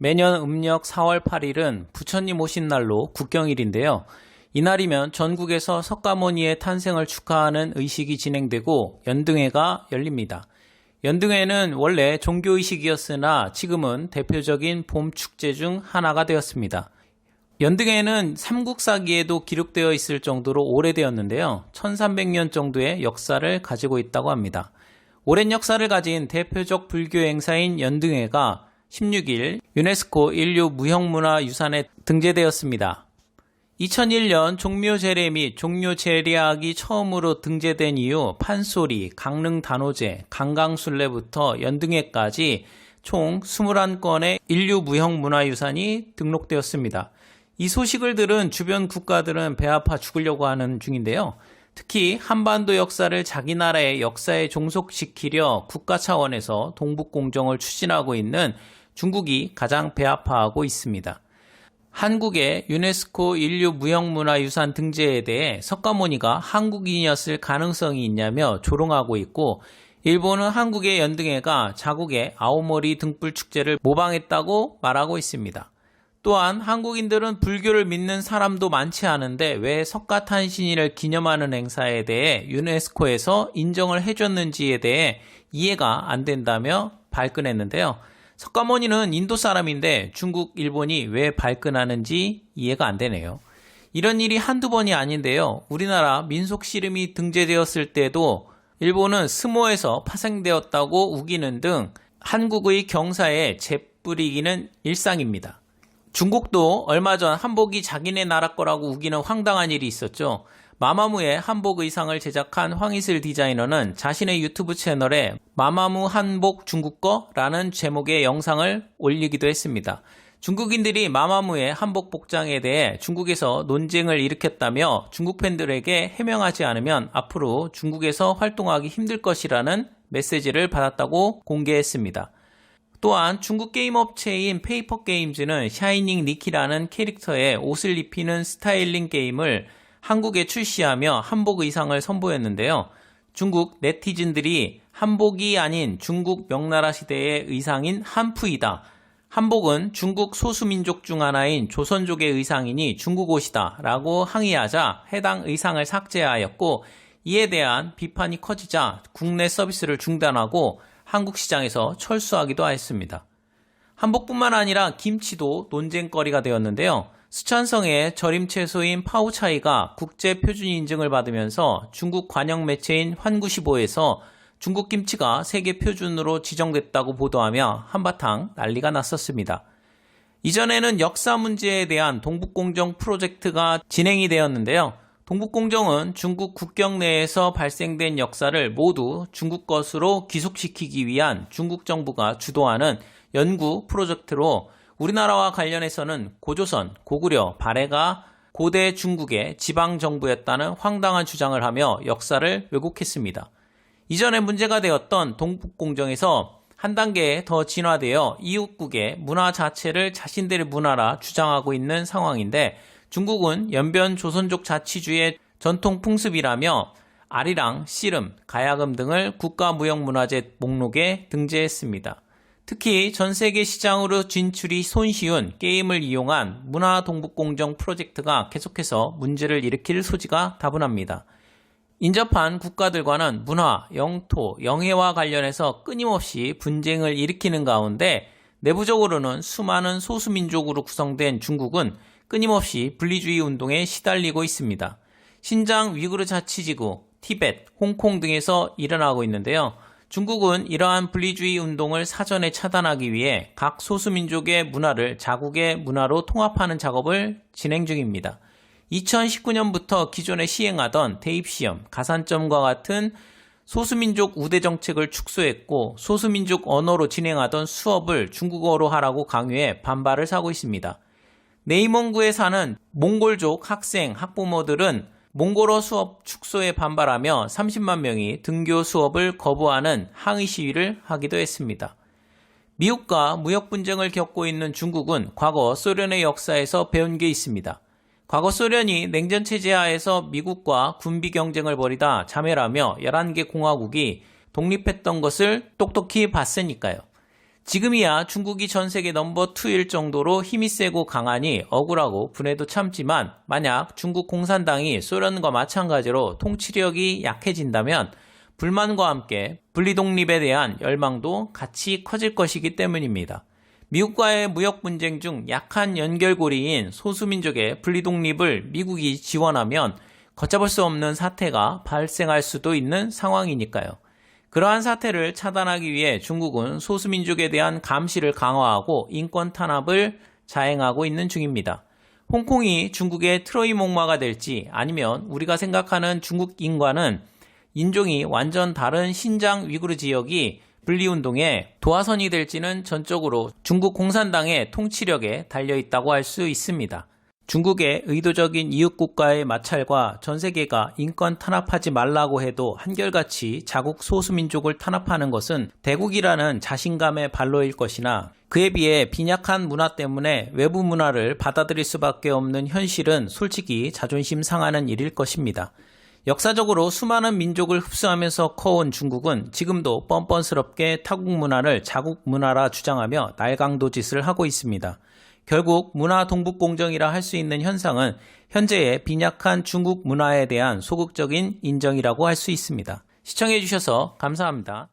매년 음력 4월 8일은 부처님 오신 날로 국경일인데요. 이날이면 전국에서 석가모니의 탄생을 축하하는 의식이 진행되고 연등회가 열립니다. 연등회는 원래 종교의식이었으나 지금은 대표적인 봄 축제 중 하나가 되었습니다. 연등회는 삼국사기에도 기록되어 있을 정도로 오래되었는데요. 1300년 정도의 역사를 가지고 있다고 합니다. 오랜 역사를 가진 대표적 불교 행사인 연등회가 16일 유네스코 인류 무형문화유산에 등재되었습니다. 2001년 종묘제례 및 종묘제례학이 처음으로 등재된 이후 판소리, 강릉단오제, 강강순례부터 연등회까지 총 21건의 인류 무형문화유산이 등록되었습니다. 이 소식을 들은 주변 국가들은 배 아파 죽으려고 하는 중인데요. 특히 한반도 역사를 자기 나라의 역사에 종속시키려 국가 차원에서 동북공정을 추진하고 있는 중국이 가장 배 아파하고 있습니다. 한국의 유네스코 인류 무형문화유산 등재에 대해 석가모니가 한국인이었을 가능성이 있냐며 조롱하고 있고, 일본은 한국의 연등회가 자국의 아오모리 등불축제를 모방했다고 말하고 있습니다. 또한 한국인들은 불교를 믿는 사람도 많지 않은데 왜 석가탄신일을 기념하는 행사에 대해 유네스코에서 인정을 해줬는지에 대해 이해가 안 된다며 발끈했는데요. 석가모니는 인도 사람인데 중국, 일본이 왜 발끈하는지 이해가 안 되네요. 이런 일이 한두 번이 아닌데요. 우리나라 민속 씨름이 등재되었을 때도 일본은 스모에서 파생되었다고 우기는 등 한국의 경사에 재뿌리기는 일상입니다. 중국도 얼마 전 한복이 자기네 나라 거라고 우기는 황당한 일이 있었죠. 마마무의 한복 의상을 제작한 황희슬 디자이너는 자신의 유튜브 채널에 마마무 한복 중국 거라는 제목의 영상을 올리기도 했습니다. 중국인들이 마마무의 한복 복장에 대해 중국에서 논쟁을 일으켰다며 중국 팬들에게 해명하지 않으면 앞으로 중국에서 활동하기 힘들 것이라는 메시지를 받았다고 공개했습니다. 또한 중국 게임 업체인 페이퍼게임즈는 샤이닝 니키라는 캐릭터의 옷을 입히는 스타일링 게임을 한국에 출시하며 한복 의상을 선보였는데요. 중국 네티즌들이 한복이 아닌 중국 명나라 시대의 의상인 한푸이다. 한복은 중국 소수민족 중 하나인 조선족의 의상이니 중국 옷이다 라고 항의하자 해당 의상을 삭제하였고, 이에 대한 비판이 커지자 국내 서비스를 중단하고 한국 시장에서 철수하기도 했습니다. 한복뿐만 아니라 김치도 논쟁거리가 되었는데요. 수천성의 절임 채소인 파오차이가 국제 표준 인증을 받으면서 중국 관영 매체인 환구시보에서 중국 김치가 세계 표준으로 지정됐다고 보도하며 한바탕 난리가 났었습니다. 이전에는 역사 문제에 대한 동북공정 프로젝트가 진행이 되었는데요. 동북공정은 중국 국경 내에서 발생된 역사를 모두 중국 것으로 귀속시키기 위한 중국 정부가 주도하는 연구 프로젝트로 우리나라와 관련해서는 고조선, 고구려, 발해가 고대 중국의 지방정부였다는 황당한 주장을 하며 역사를 왜곡했습니다. 이전에 문제가 되었던 동북공정에서 한 단계 더 진화되어 이웃국의 문화 자체를 자신들의 문화라 주장하고 있는 상황인데, 중국은 연변 조선족 자치주의 전통 풍습이라며 아리랑, 씨름, 가야금 등을 국가무형문화재 목록에 등재했습니다. 특히 전세계 시장으로 진출이 손쉬운 게임을 이용한 문화동북공정 프로젝트가 계속해서 문제를 일으킬 소지가 다분합니다. 인접한 국가들과는 문화, 영토, 영해와 관련해서 끊임없이 분쟁을 일으키는 가운데 내부적으로는 수많은 소수민족으로 구성된 중국은 끊임없이 분리주의 운동에 시달리고 있습니다. 신장 위구르 자치지구, 티벳, 홍콩 등에서 일어나고 있는데요. 중국은 이러한 분리주의 운동을 사전에 차단하기 위해 각 소수민족의 문화를 자국의 문화로 통합하는 작업을 진행 중입니다. 2019년부터 기존에 시행하던 대입시험, 가산점과 같은 소수민족 우대 정책을 축소했고, 소수민족 언어로 진행하던 수업을 중국어로 하라고 강요해 반발을 사고 있습니다. 네이몽구에 사는 몽골족 학생, 학부모들은 몽골어 수업 축소에 반발하며 30만 명이 등교 수업을 거부하는 항의 시위를 하기도 했습니다. 미국과 무역 분쟁을 겪고 있는 중국은 과거 소련의 역사에서 배운 게 있습니다. 과거 소련이 냉전체제 하에서 미국과 군비 경쟁을 벌이다 자멸하며 11개 공화국이 독립했던 것을 똑똑히 봤으니까요. 지금이야 중국이 전 세계 넘버 2일 정도로 힘이 세고 강하니 억울하고 분해도 참지만 만약 중국 공산당이 소련과 마찬가지로 통치력이 약해진다면 불만과 함께 분리독립에 대한 열망도 같이 커질 것이기 때문입니다. 미국과의 무역 분쟁 중 약한 연결고리인 소수민족의 분리독립을 미국이 지원하면 걷잡을 수 없는 사태가 발생할 수도 있는 상황이니까요. 그러한 사태를 차단하기 위해 중국은 소수민족에 대한 감시를 강화하고 인권 탄압을 자행하고 있는 중입니다. 홍콩이 중국의 트로이 목마가 될지 아니면 우리가 생각하는 중국인과는 인종이 완전 다른 신장 위구르 지역이 분리운동의 도화선이 될지는 전적으로 중국 공산당의 통치력에 달려있다고 할 수 있습니다. 중국의 의도적인 이웃국가의 마찰과 전 세계가 인권 탄압하지 말라고 해도 한결같이 자국 소수민족을 탄압하는 것은 대국이라는 자신감의 발로일 것이나 그에 비해 빈약한 문화 때문에 외부 문화를 받아들일 수밖에 없는 현실은 솔직히 자존심 상하는 일일 것입니다. 역사적으로 수많은 민족을 흡수하면서 커온 중국은 지금도 뻔뻔스럽게 타국 문화를 자국 문화라 주장하며 날강도 짓을 하고 있습니다. 결국 문화 동북공정이라 할 수 있는 현상은 현재의 빈약한 중국 문화에 대한 소극적인 인정이라고 할 수 있습니다. 시청해 주셔서 감사합니다.